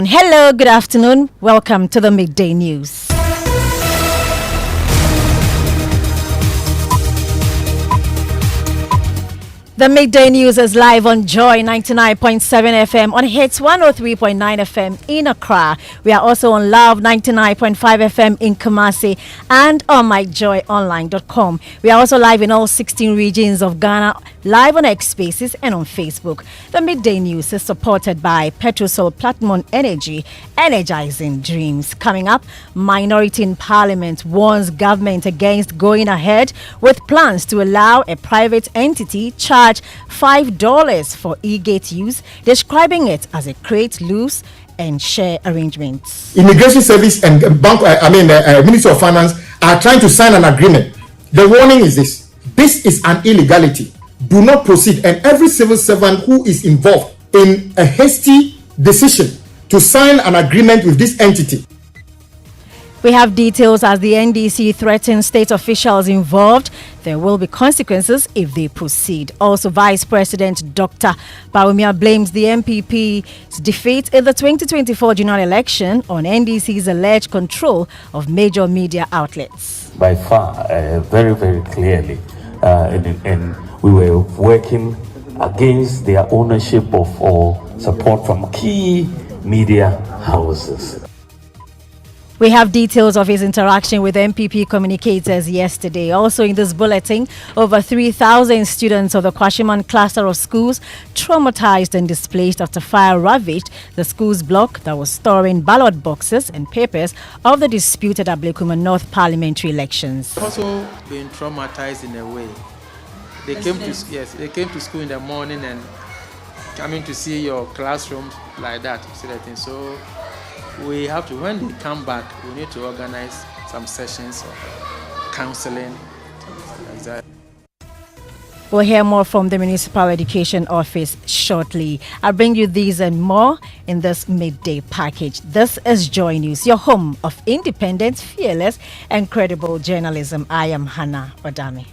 Hello, good afternoon. Welcome to the Midday News. The Midday News is live on Joy 99.7 FM, on Hits 103.9 FM in Accra. We are also on Love 99.5 FM in Kumasi and on myjoyonline.com. We are also live in all 16 regions of Ghana, live on X Spaces and on Facebook. The Midday News is supported by Petrosol Platinum Energy, energizing dreams. Coming up, minority in Parliament warns government against going ahead with plans to allow a private entity charge $5 for e-gate use, describing it as a create, lose and share arrangement. Immigration Service and Ministry of Finance are trying to sign an agreement. The warning is this: this is an illegality. Do not proceed. And every civil servant who is involved in a hasty decision to sign an agreement with this entity. We have details as the NDC threatens state officials involved. There will be consequences if they proceed. Also, Vice President Dr. Bawumia blames the MPP's defeat in the 2024 general election on NDC's alleged control of major media outlets. By far, very, very clearly, and we were working against their ownership of or support from key media houses. We have details of his interaction with MPP communicators yesterday. Also in this bulletin, over 3,000 students of the Kwashiman cluster of schools traumatized and displaced after fire ravaged the school's block that was storing ballot boxes and papers of the disputed Ablekuma North parliamentary elections. Also been traumatized in a way. They came to school in the morning and coming to see your classroom like that. So we have to, when they come back, we need to organize some sessions of counseling. We'll hear more from the Municipal Education Office shortly. I'll bring you these and more in this midday package. This is Joy News, your home of independent, fearless, and credible journalism. I am Hannah Odami.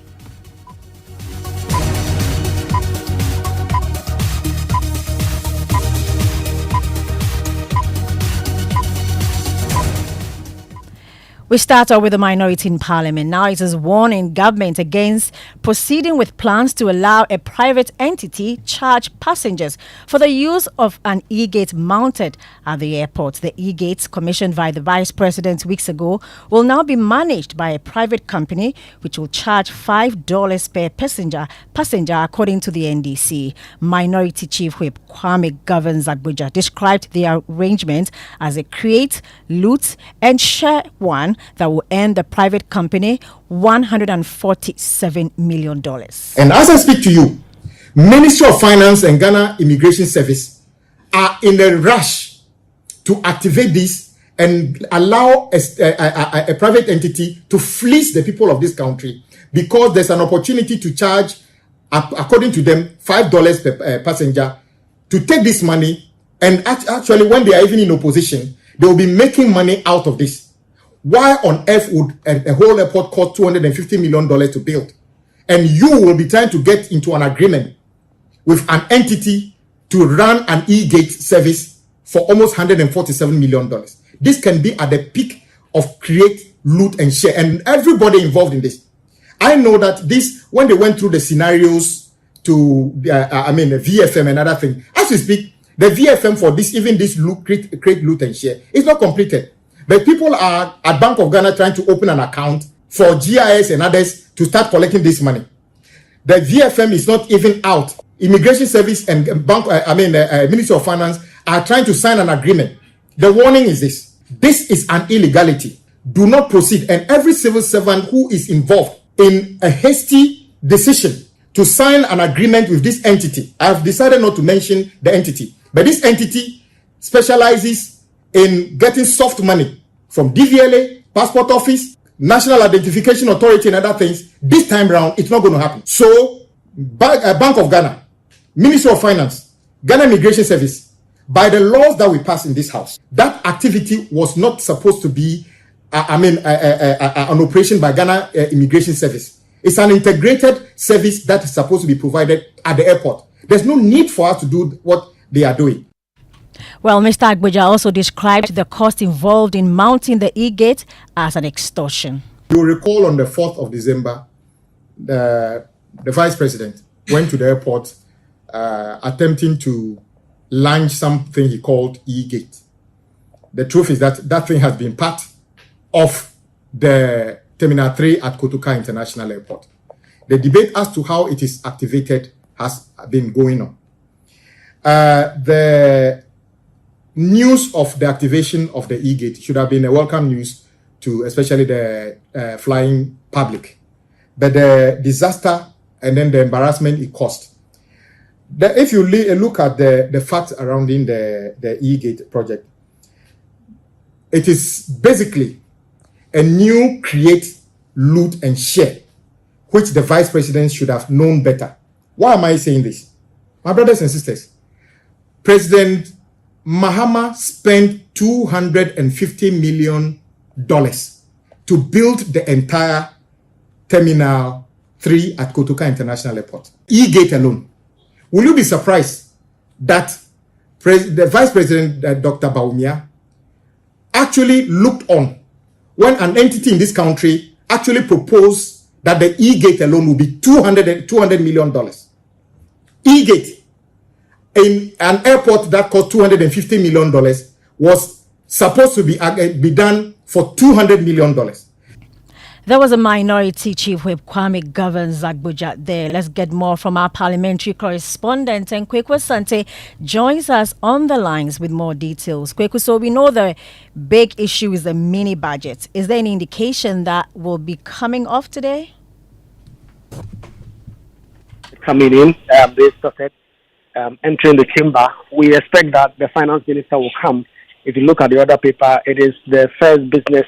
We start off with the minority in Parliament. Now it is warning government against proceeding with plans to allow a private entity charge passengers for the use of an e-gate mounted at the airport. The e-gates, commissioned by the Vice President weeks ago, will now be managed by a private company which will charge $5 per passenger according to the NDC. Minority Chief Whip Kwame Governs Abuja described the arrangement as a create, loot and share one that will earn the private company $147 million. And as I speak to you, Ministry of Finance and Ghana Immigration Service are in a rush to activate this and allow a private entity to fleece the people of this country, because there's an opportunity to charge, according to them, $5 per passenger to take this money. And actually, when they are even in opposition, they will be making money out of this. Why on earth would a whole airport cost $250 million to build? And you will be trying to get into an agreement with an entity to run an e-gate service for almost $147 million. This can be at the peak of create, loot, and share. And everybody involved in this. I know that this, when they went through the scenarios to, the VFM and other things, as we speak, the VFM for this, even this create, loot, and share, is not completed. But people are at Bank of Ghana trying to open an account for GIS and others to start collecting this money. The VFM is not even out. Immigration Service and Ministry of Finance are trying to sign an agreement. The warning is this: this is an illegality. Do not proceed. And every civil servant who is involved in a hasty decision to sign an agreement with this entity, I have decided not to mention the entity, but this entity specializes in getting soft money from DVLA, Passport Office, National Identification Authority and other things. This time round, it's not going to happen. So, Bank of Ghana, Ministry of Finance, Ghana Immigration Service, by the laws that we pass in this house, that activity was not supposed to be an operation by Ghana Immigration Service. It's an integrated service that is supposed to be provided at the airport. There's no need for us to do what they are doing. Well, Mr. Agboja also described the cost involved in mounting the e-gate as an extortion. You recall on the 4th of December, the vice president went to the airport attempting to launch something he called e-gate. The truth is that that thing has been part of the Terminal 3 at Kotoka International Airport. The debate as to how it is activated has been going on. The news of the activation of the e-gate should have been a welcome news to especially the flying public. But the disaster and then the embarrassment it caused. If you look at the facts surrounding the e-gate project, it is basically a new create, loot, and share, which the vice president should have known better. Why am I saying this? My brothers and sisters, President Mahama spent $250 million to build the entire Terminal 3 at Kotoka International Airport. E-gate alone. Will you be surprised that the Vice President, Dr. Bawumia, actually looked on when an entity in this country actually proposed that the e-gate alone will be $200 million. E-gate in an airport that cost $250 million was supposed to be done for $200 million. There was a minority chief whip, Kwame Governs Agboja there. Let's get more from our parliamentary correspondent. And Kweku Sante joins us on the lines with more details. Kweku, so we know the big issue is the mini budget. Is there any indication that will be coming off today? Coming in, they started entering the chamber. We expect that the finance minister will come. If you look at the other paper, it is the first business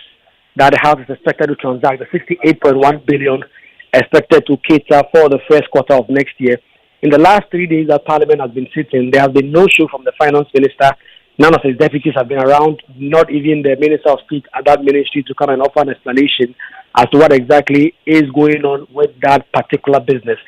that the House is expected to transact, the 68.1 billion expected to cater for the first quarter of next year. In the last 3 days that Parliament has been sitting, there has been no show from the finance minister. None of his deputies have been around, not even the Minister of State at that ministry to come and offer an explanation as to what exactly is going on with that particular business.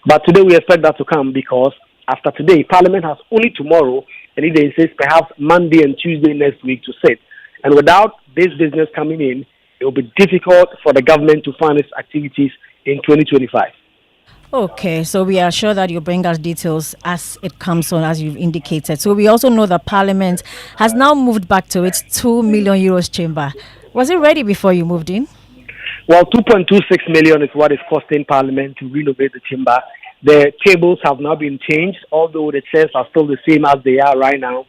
But today we expect that to come because after today, Parliament has only tomorrow, and it insists perhaps Monday and Tuesday next week to sit. And without this business coming in, it will be difficult for the government to fund its activities in 2025. Okay, so we are sure that you'll bring us details as it comes on, as you've indicated. So we also know that Parliament has now moved back to its 2 million euros chamber. Was it ready before you moved in? Well, 2.26 million is what is costing Parliament to renovate the chamber. The tables have now been changed, although the chairs are still the same as they are right now.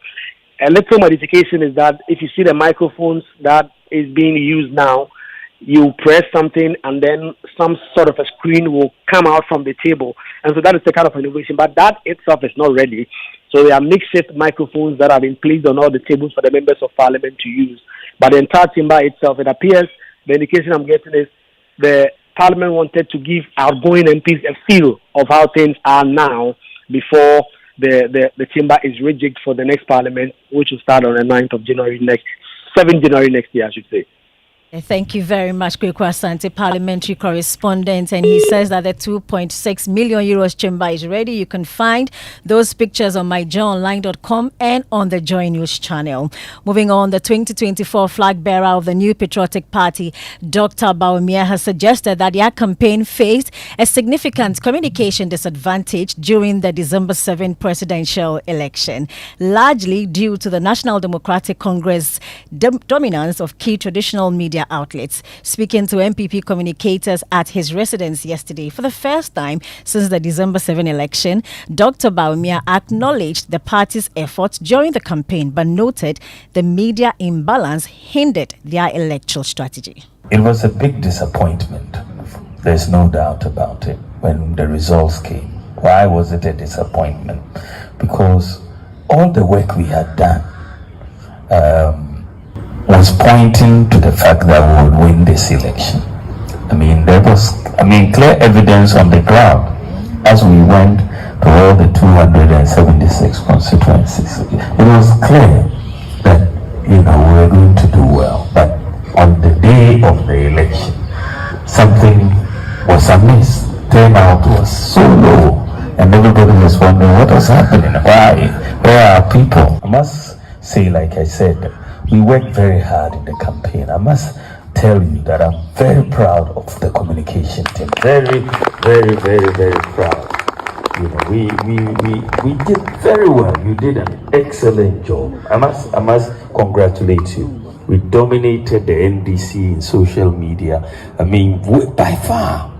A little modification is that if you see the microphones that is being used now, you press something and then some sort of a screen will come out from the table. And so that is the kind of innovation, but that itself is not ready. So there are makeshift microphones that have been placed on all the tables for the members of Parliament to use. But the entire chamber itself, it appears, the indication I'm getting is the Parliament wanted to give outgoing MPs a feel of how things are now before the chamber is rejigged for the next Parliament, which will start on the 9th of January 7th January next year, I should say. Thank you very much, Kweku Asante, parliamentary correspondent. And he says that the 2.6 million euros chamber is ready. You can find those pictures on myjoyonline.com and on the Joy News channel. Moving on, the 2024 flag bearer of the New Patriotic Party, Dr. Bawumia, has suggested that their campaign faced a significant communication disadvantage during the December 7 presidential election, largely due to the National Democratic Congress dominance of key traditional media outlets. Speaking to MPP communicators at his residence yesterday, for the first time since the December 7 election, Dr. Bawumia acknowledged the party's efforts during the campaign, but noted the media imbalance hindered their electoral strategy. It was a big disappointment. There's no doubt about it when the results came. Why was it a disappointment? Because all the work we had done was pointing to the fact that we would win this election. There was clear evidence on the ground as we went to all the 276 constituencies. It was clear that we were going to do well, but on the day of the election, something was amiss. Turnout was so low, and everybody was wondering what was happening. Why? Where are people? I must say, like I said, we worked very hard in the campaign. I must tell you that I'm very proud of the communication team. Very, very, very, very proud. You know, we did very well. You did an excellent job. I must congratulate you. We dominated the NDC in social media. I mean, by far,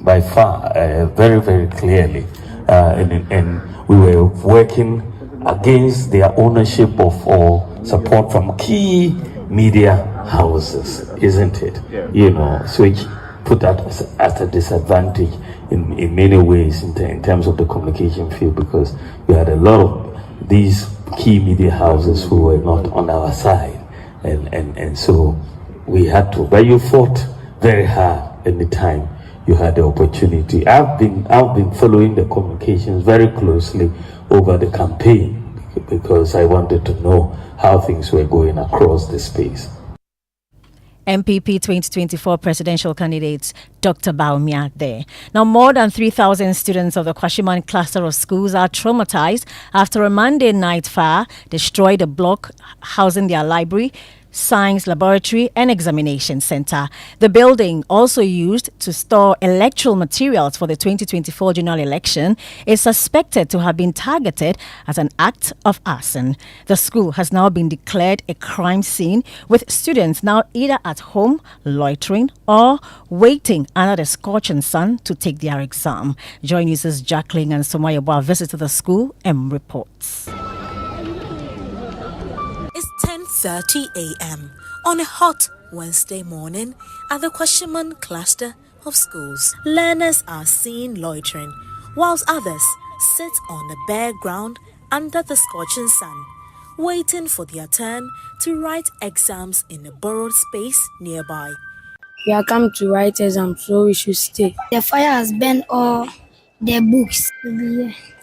very, very clearly. And we were working against their ownership of or support from key media houses, isn't it? Yeah. You know, so it put that at a disadvantage in many ways in terms of the communication field, because we had a lot of these key media houses who were not on our side, and so we had to. But you fought very hard at the time you had the opportunity. I've been following the communications very closely over the campaign because I wanted to know how things were going across the space. MPP 2024 presidential candidates Dr. Bawumia there. Now, more than 3,000 students of the Kwashiman cluster of schools are traumatized after a Monday night fire destroyed a block housing their library, science laboratory and examination center. The building, also used to store electoral materials for the 2024 general election, is suspected to have been targeted as an act of arson. The school has now been declared a crime scene, with students now either at home loitering or waiting under the scorching sun to take their exam. Joy News' Jacqueline and Somayabwa visited the school and reports. It's 10:30 a.m. on a hot Wednesday morning at the Kwashiman cluster of schools. Learners are seen loitering, whilst others sit on the bare ground under the scorching sun, waiting for their turn to write exams in a borrowed space nearby. We are come to write exams, so we should stay. The fire has burned all their books.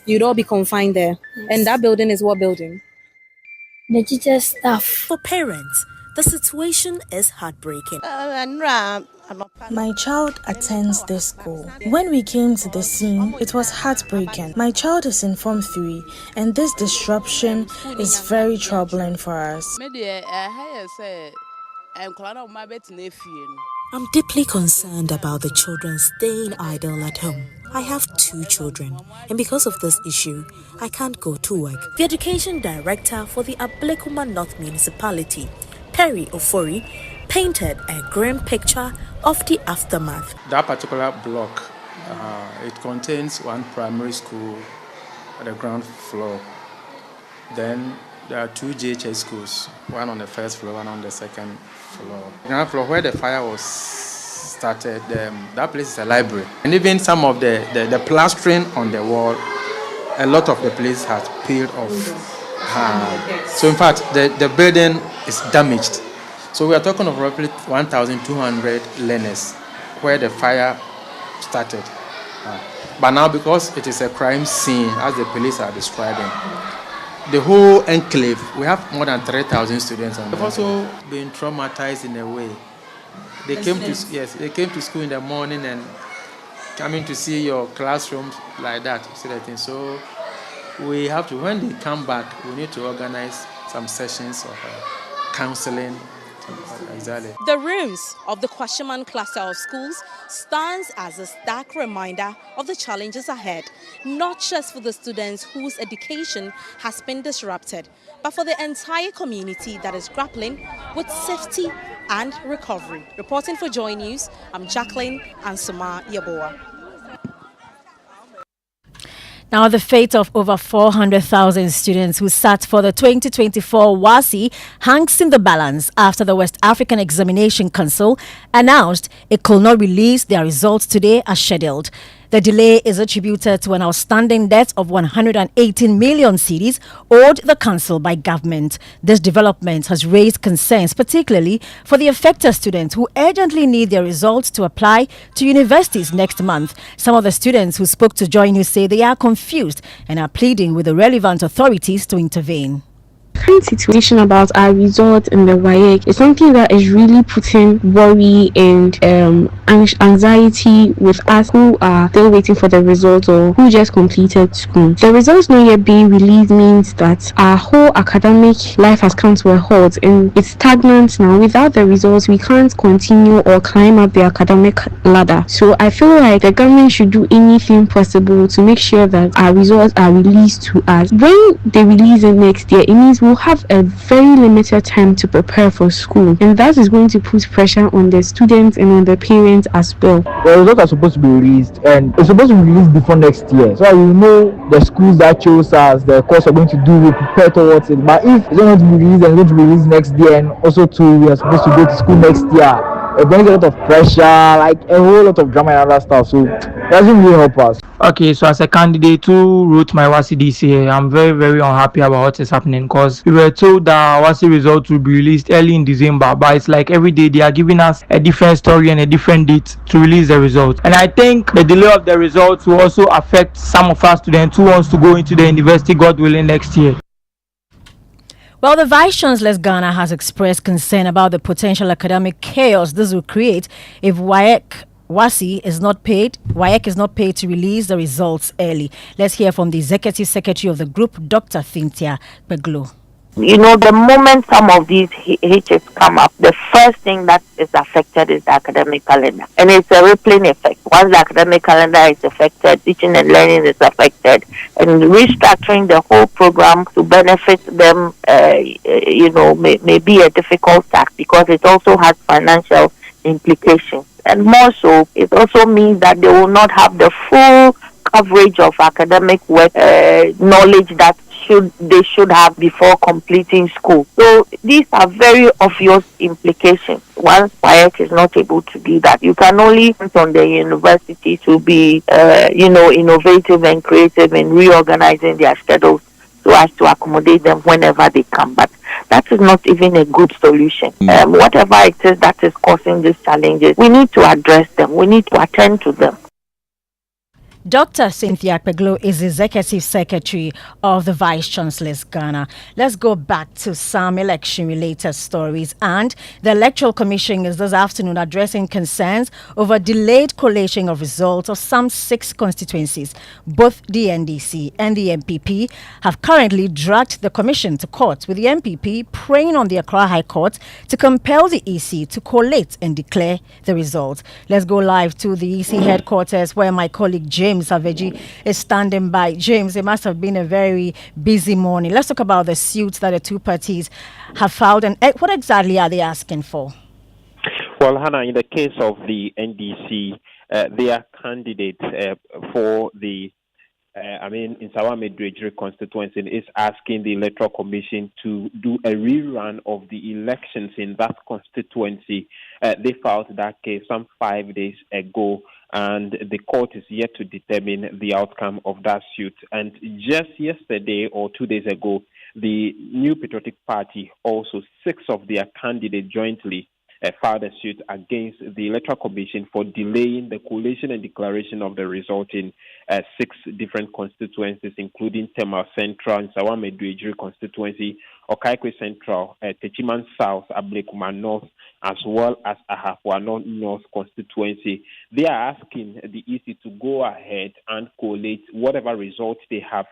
You'd all be confined there. Yes. And that building is what building? The teacher's staff. For parents, the situation is heartbreaking. My child attends this school. When we came to the scene, it was heartbreaking. My child is in Form 3, and this disruption is very troubling for us. I'm deeply concerned about the children staying idle at home. I have 2 children, and because of this issue, I can't go to work. The education director for the Ablekuma North Municipality, Perry Ofori, painted a grim picture of the aftermath. That particular block, it contains one primary school at the ground floor. Then there are 2 JHS schools, one on the first floor, one on the second floor. Ground floor, where the fire was started, that place is a library. And even some of the plastering on the wall, a lot of the place has peeled off. So in fact, the building is damaged. So we are talking of roughly 1,200 learners where the fire started. But now, because it is a crime scene, as the police are describing, the whole enclave, we have more than 3,000 students. They've also been traumatized in a way. They came to school in the morning and coming to see your classrooms like that. So we have to, when they come back, we need to organize some sessions of counseling. Exactly. The rooms of the Kwashiman cluster of schools stands as a stark reminder of the challenges ahead, not just for the students whose education has been disrupted, but for the entire community that is grappling with safety and recovery. Reporting for Joy News, I'm Jacqueline and Suma Yaboa. Now, the fate of over 400,000 students who sat for the 2024 WASSCE hangs in the balance after the West African Examination Council announced it could not release their results today as scheduled. The delay is attributed to an outstanding debt of 118 million cedis owed the council by government. This development has raised concerns, particularly for the affected students who urgently need their results to apply to universities next month. Some of the students who spoke to Joy News say they are confused and are pleading with the relevant authorities to intervene. Current situation about our result in the WAEC is something that is really putting worry and anxiety with us who are still waiting for the results or who just completed school. The results not yet being released means that our whole academic life has come to a halt and it's stagnant now. Without the results, we can't continue or climb up the academic ladder. So I feel like the government should do anything possible to make sure that our results are released to us. When they release it next year, it means we'll have a very limited time to prepare for school, and that is going to put pressure on the students and on the parents as well. The results are supposed to be released, and it's supposed to be released before next year, so you know the schools that chose us, the course we're going to do, we prepare towards it. But if it's not going to be released and it's going to be released next year, and also too we are supposed to go to school next year, we're going to get a lot of pressure, like a whole lot of drama and other stuff, so it doesn't really help us. Okay, so as a candidate who wrote my WASI this year, I'm very, very unhappy about what is happening because we were told that WASI results will be released early in December, but it's like every day they are giving us a different story and a different date to release the results. And I think the delay of the results will also affect some of our students who wants to go into the university, God willing, next year. Well, the Vice Chancellor's Ghana has expressed concern about the potential academic chaos this will create if WASI is not paid. WAEC is not paid to release the results early. Let's hear from the Executive Secretary of the group, Dr. Cynthia Beglo. You know, the moment some of these hitches come up, the first thing that is affected is the academic calendar. And it's a rippling effect. Once the academic calendar is affected, teaching and learning is affected. And restructuring the whole program to benefit them, may be a difficult task because it also has financial implications. And more so, it also means that they will not have the full coverage of academic work, knowledge that they should have before completing school. So these are very obvious implications. Once WAEC is not able to do that, you can only count on the university to be, innovative and creative in reorganizing their schedules so as to accommodate them whenever they come. But that is not even a good solution. Whatever it is that is causing these challenges, we need to address them. We need to attend to them. Dr. Cynthia Beglo is Executive Secretary of the Vice Chancellor's Ghana. Let's go back to some election-related stories. And the Electoral Commission is this afternoon addressing concerns over delayed collation of results of some 6 constituencies. Both the NDC and the MPP have currently dragged the Commission to court, with the MPP preying on the Accra High Court to compel the EC to collate and declare the results. Let's go live to the EC headquarters where my colleague James Aveji is standing by. James, it must have been a very busy morning. Let's talk about the suits that the two parties have filed and what exactly are they asking for? Well, Hannah, in the case of the NDC, their candidate for the in Sawa-Medrejri constituency is asking the Electoral Commission to do a rerun of the elections in that constituency. They filed that case some 5 days ago, and the court is yet to determine the outcome of that suit. And just yesterday or 2 days ago, the New Patriotic Party, also 6 of their candidates jointly, filed a suit against the Electoral Commission for delaying the collation and declaration of the result in 6 different constituencies, including Tema Central and Sawa-Medrejri constituency, Okaikwe Central, Techiman South, Ablekuma North, as well as Ahafua North constituency. They are asking the EC to go ahead and collate whatever results they have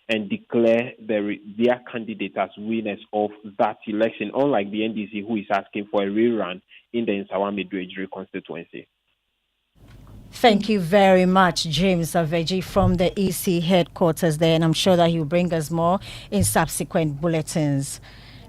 and declare their candidate as winners of that election, unlike the NDC, who is asking for a rerun in the Sawa-Medrejri constituency. Thank you very much, James Aveji from the EC headquarters there, and I'm sure that he'll bring us more in subsequent bulletins.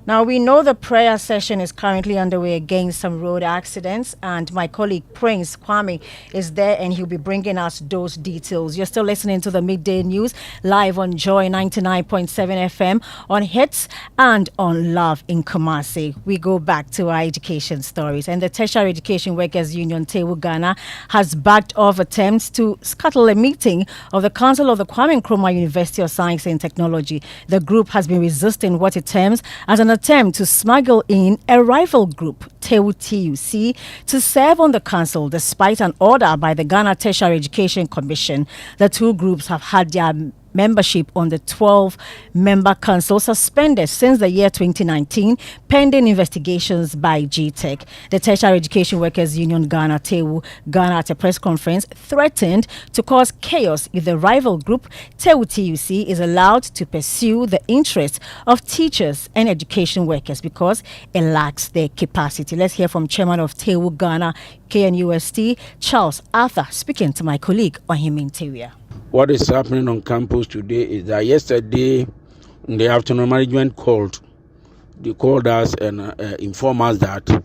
Now, we know the prayer session is currently underway against some road accidents, and my colleague Prince Kwame is there and he'll be bringing us those details. You're still listening to the Midday News live on Joy 99.7 FM, on Hits and on Love in Kumasi. We go back to our education stories, and the Tertiary Education Workers Union, TEWU Ghana, has backed off attempts to scuttle a meeting of the Council of the Kwame Nkrumah University of Science and Technology. The group has been resisting what it terms as an attempt to smuggle in a rival group, TEWU TUC, to serve on the council despite an order by the Ghana Tertiary Education Commission. The two groups have had their membership on the 12-member council suspended since the year 2019, pending investigations by GTEC. The Tertiary Education Workers Union Ghana, TEWU Ghana, at a press conference threatened to cause chaos if the rival group, TEWU TUC, is allowed to pursue the interests of teachers and education workers because it lacks their capacity. Let's hear from Chairman of TEWU Ghana, KNUST, Charles Arthur, speaking to my colleague Ohimin Tewia. What is happening on campus today is that yesterday in the afternoon, management called us and informed us that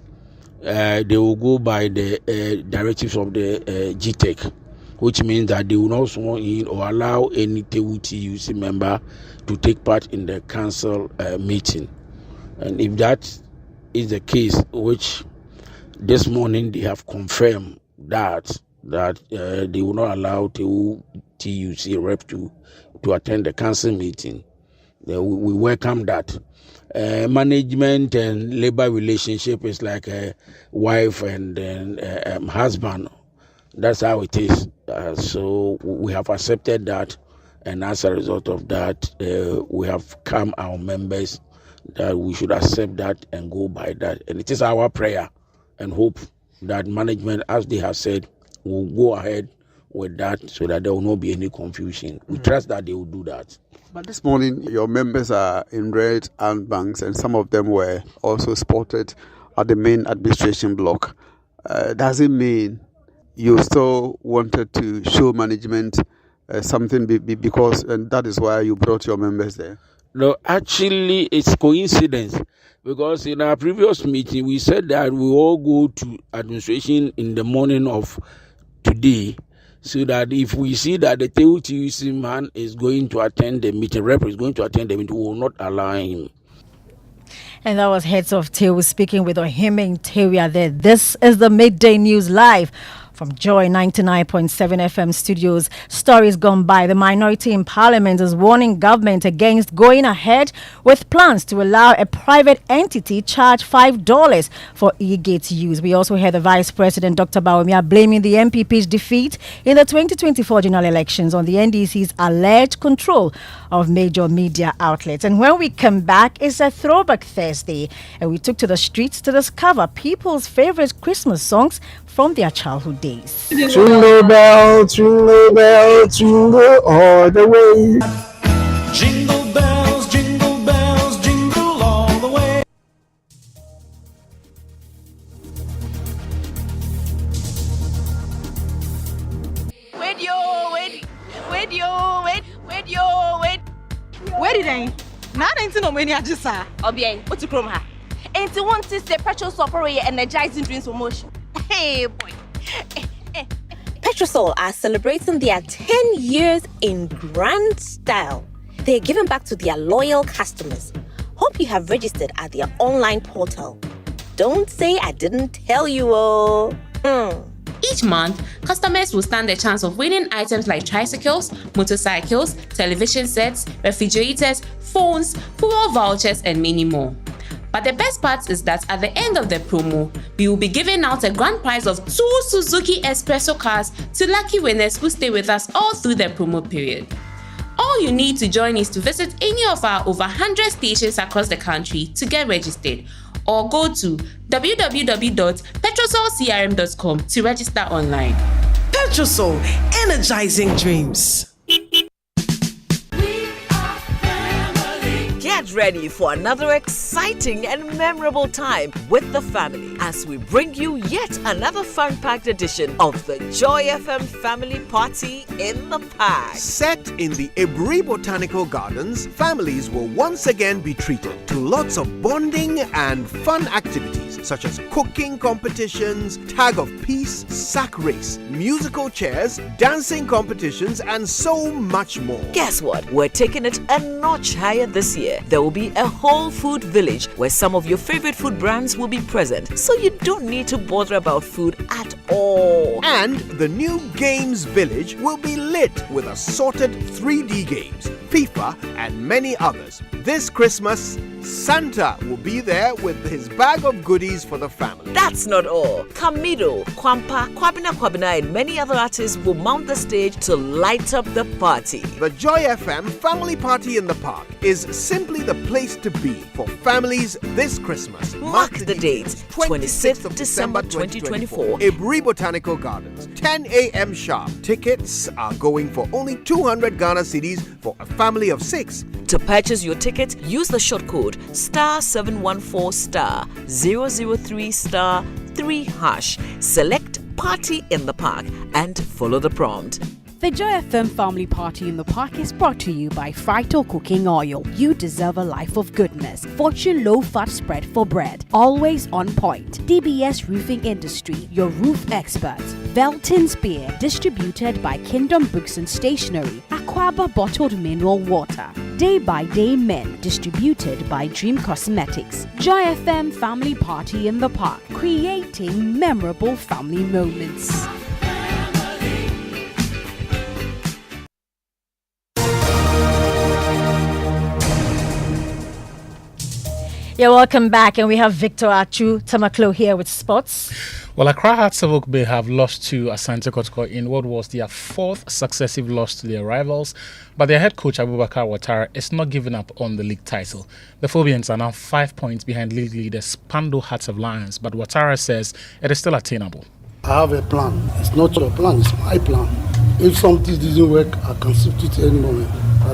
they will go by the directives of the GTEC, which means that they will not sworn in or allow any TEWU TUC member to take part in the council meeting. And if that is the case, which this morning they have confirmed that they will not allow TEWU TUC rep to attend the council meeting. We welcome that. Management and labor relationship is like a wife and husband. That's how it is. So we have accepted that, and as a result of that, we have calmed our members that we should accept that and go by that. And it is our prayer and hope that management, as they have said, will go ahead with that so that there will not be any confusion. We trust that they will do that. But this morning, your members are in red armbands, and some of them were also spotted at the main administration block. Does it mean you still wanted to show management something because, and that is why you brought your members there? No, actually, it's coincidence. Because in our previous meeting, we said that we all go to administration in the morning of today, so that if we see that the TEWU TUC man is going to attend the meeting, rep is going to attend the meeting, we will not allow him. And that was Heads of TEWU speaking with Ohimin Tewia there. This is the Midday News Live from Joy 99.7 FM studios. Stories gone by. The minority in parliament is warning government against going ahead with plans to allow a private entity charge $5 for e-gate use. We also heard the Vice President, Dr. Bawumia, blaming the MPP's defeat in the 2024 general elections on the NDC's alleged control of major media outlets. And when we come back, it's a Throwback Thursday, and we took to the streets to discover people's favorite Christmas songs from their childhood days. Jingle bell, jingle bell, jingle all the way. Jingle bells, jingle all the way. Where did I? Now I don't know many ages are. Obiang, what's the chrome ha? And to want to say petrol operator energizing dreams for motion. Hey boy. Petrosol are celebrating their 10 years in grand style. They're giving back to their loyal customers. Hope you have registered at their online portal. Don't say I didn't tell you. Each month, customers will stand a chance of winning items like tricycles, motorcycles, television sets, refrigerators, phones, fuel vouchers, and many more. But the best part is that at the end of the promo, we will be giving out a grand prize of 2 Suzuki Espresso cars to lucky winners who stay with us all through the promo period. All you need to join is to visit any of our over 100 stations across the country to get registered, or go to www.petrosolcrm.com to register online. Petrosol, energizing dreams. Get ready for another exciting and memorable time with the family as we bring you yet another fun-packed edition of the Joy FM Family Party in the Park. Set in the Ebri Botanical Gardens, families will once again be treated to lots of bonding and fun activities such as cooking competitions, tag of peace, sack race, musical chairs, dancing competitions, and so much more. Guess what? We're taking it a notch higher this year. There will be a whole food village where some of your favorite food brands will be present, so you don't need to bother about food at all. And the new Games Village will be lit with assorted 3D games FIFA, and many others. This Christmas, Santa will be there with his bag of goodies for the family. That's not all. Kamido, Kwampa, Kwabena, and many other artists will mount the stage to light up the party. The Joy FM Family Party in the Park is simply the place to be for families this Christmas. Mark the date, 26th of December 2024. Ibri Botanical Gardens, 10 a.m. sharp. Tickets are going for only 200 Ghana cedis for a family of 6. To purchase your ticket, use the short code *714*003*3#. Select Party in the Park and follow the prompt. The Joy FM Family Party in the Park is brought to you by Phyto Cooking Oil. You deserve a life of goodness. Fortune Low Fat Spread for Bread. Always on point. DBS Roofing Industry, your roof experts. Velton's Beer, distributed by Kingdom Books and Stationery. Aquaba Bottled Mineral Water. Day by Day Men, distributed by Dream Cosmetics. Joy FM Family Party in the Park, creating memorable family moments. Yeah, welcome back, and we have Victor Achu Tamaklo here with sports. Well, Accra Hearts of Oak Bay have lost to Asante Kotoko in what was their 4th successive loss to their rivals, but their head coach Abubakar Ouattara is not giving up on the league title. The Phobians are now 5 points behind league leaders Pando Hearts of Lions, but Ouattara says it is still attainable. I have a plan. It's not your plan, it's my plan. If something doesn't work, I can substitute any moment. I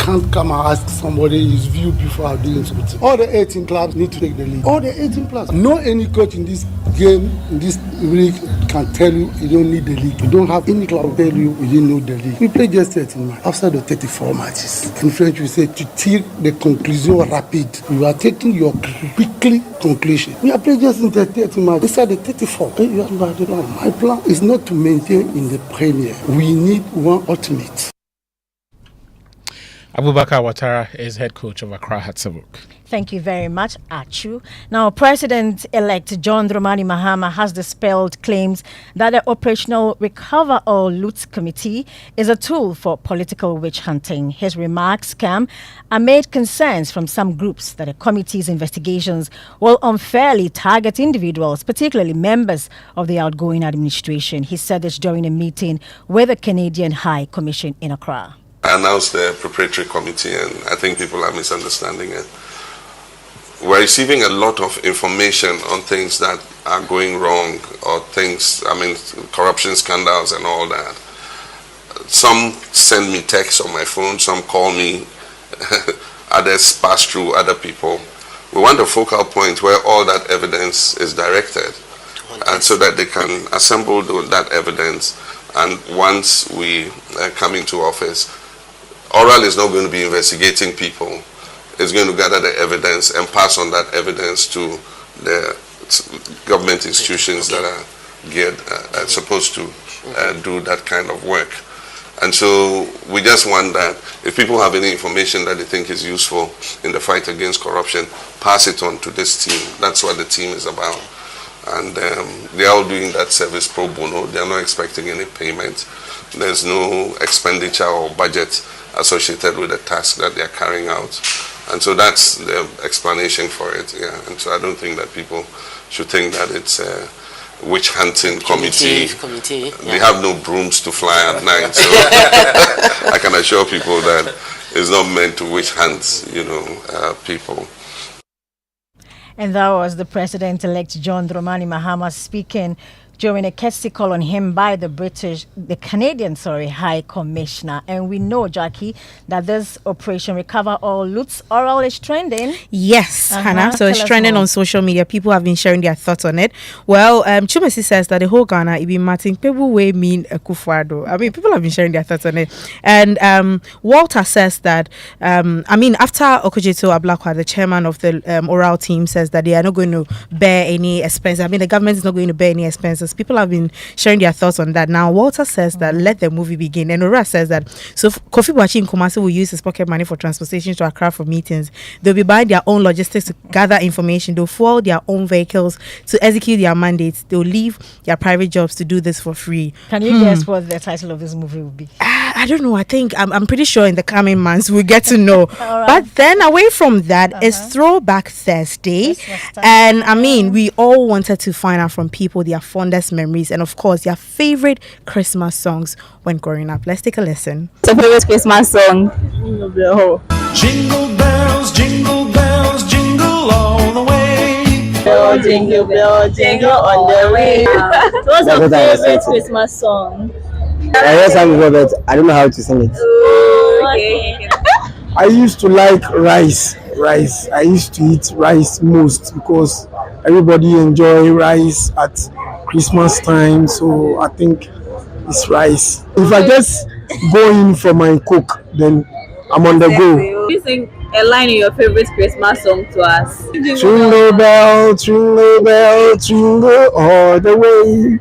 can't come and ask somebody his view before I'm doing something. All the 18 clubs need to take the league. All the 18 clubs. No any coach in this game, in this league, can tell you don't need the league. You don't have any club tell you didn't know the league. We play just 13 matches. After the 34 matches. In French we say to tire the conclusion rapide. You are taking your quickly conclusion. We are playing just in the 30 matches. Inside the 34. My plan is not to maintain in the Premier. We need one ultimate. Abubakar Ouattara is head coach of Accra Hearts of Oak. Thank you very much, Achu. Now, President-elect John Dramani Mahama has dispelled claims that the Operational Recover or Loot Committee is a tool for political witch hunting. His remarks come amid concerns from some groups that the committee's investigations will unfairly target individuals, particularly members of the outgoing administration. He said this during a meeting with the Canadian High Commission in Accra. I announced the preparatory committee, and I think people are misunderstanding it. We're receiving a lot of information on things that are going wrong, or things, corruption scandals and all that. Some send me texts on my phone, some call me, others pass through other people. We want a focal point where all that evidence is directed, and so that they can assemble that evidence, and once we come into office, Oral is not going to be investigating people. It's going to gather the evidence and pass on that evidence to the government institutions that are geared, supposed to do that kind of work. And so we just want that if people have any information that they think is useful in the fight against corruption, pass it on to this team. That's what the team is about. And they are all doing that service pro bono. They are not expecting any payment. There's no expenditure or budget associated with the task that they are carrying out. And so that's the explanation for it. Yeah. And so I don't think that people should think that it's a witch hunting committee. They have no brooms to fly at night. So I can assure people that it's not meant to witch hunt, people. And that was the President-elect John Dramani Mahama speaking during a courtesy call on him by the Canadian High Commissioner. And we know, Jackie, that this Operation Recover All Loots Oral is trending. Yes, Hannah. So it's trending on social media. People have been sharing their thoughts on it. Well, Chumesi says that the whole Ghana, it be Martin people way mean Kufuado. People have been sharing their thoughts on it. And Walter says that, after Okojito Ablakwa, the chairman of the oral team, says that they are not going to bear any expenses. The government is not going to bear any expenses because people have been sharing their thoughts on that. Now, Walter says that let the movie begin. And Ora says that Kofi Boachi in Kumasi will use his pocket money for transportation to Accra for meetings. They'll be buying their own logistics to gather information. They'll fuel their own vehicles to execute their mandates. They'll leave their private jobs to do this for free. Can you guess what the title of this movie will be? I don't know. I think I'm pretty sure in the coming months we'll get to know. Right. But then away from that is Throwback Thursday. And I mean, we all wanted to find out from people their fondest memories and of course their favorite Christmas songs when growing up. Let's take a listen. What's your favorite Christmas song? Jingle bells, jingle all the way. Bell, jingle on the way. What's your favorite Christmas song? I hear some before, but I don't know how to sing it. Okay. I used to like rice. I used to eat rice most because everybody enjoy rice at Christmas time. So I think it's rice. If I just go in for my cook, then I'm on the go. You sing a line in your favorite Christmas song to us. Jingle bell, jingle all the way.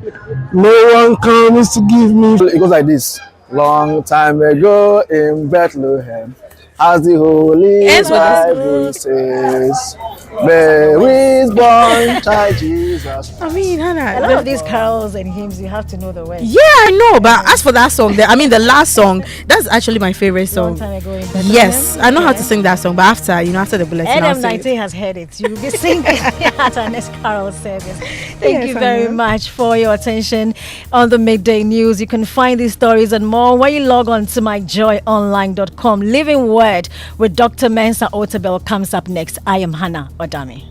No one comes to give me. It goes like this. Long time ago in Bethlehem, as the Holy Bible says, there is born child Jesus. I mean, Hannah, a lot of these carols and hymns, you have to know the words. Yeah, I know. But as for that song, the last song, that's actually my favorite song. Long time ago in Bethlehem. Yes, I know how to sing that song. But after the bulletin, I'll sing it. NM19 has heard it. You will be singing at our next carol service. Thank Yes, you I very know. much for your attention on the Midday News. You can find these stories and more when you log on to myjoyonline.com. Living Word with Dr. Mensa Otabel comes up next. I am Hannah Odami.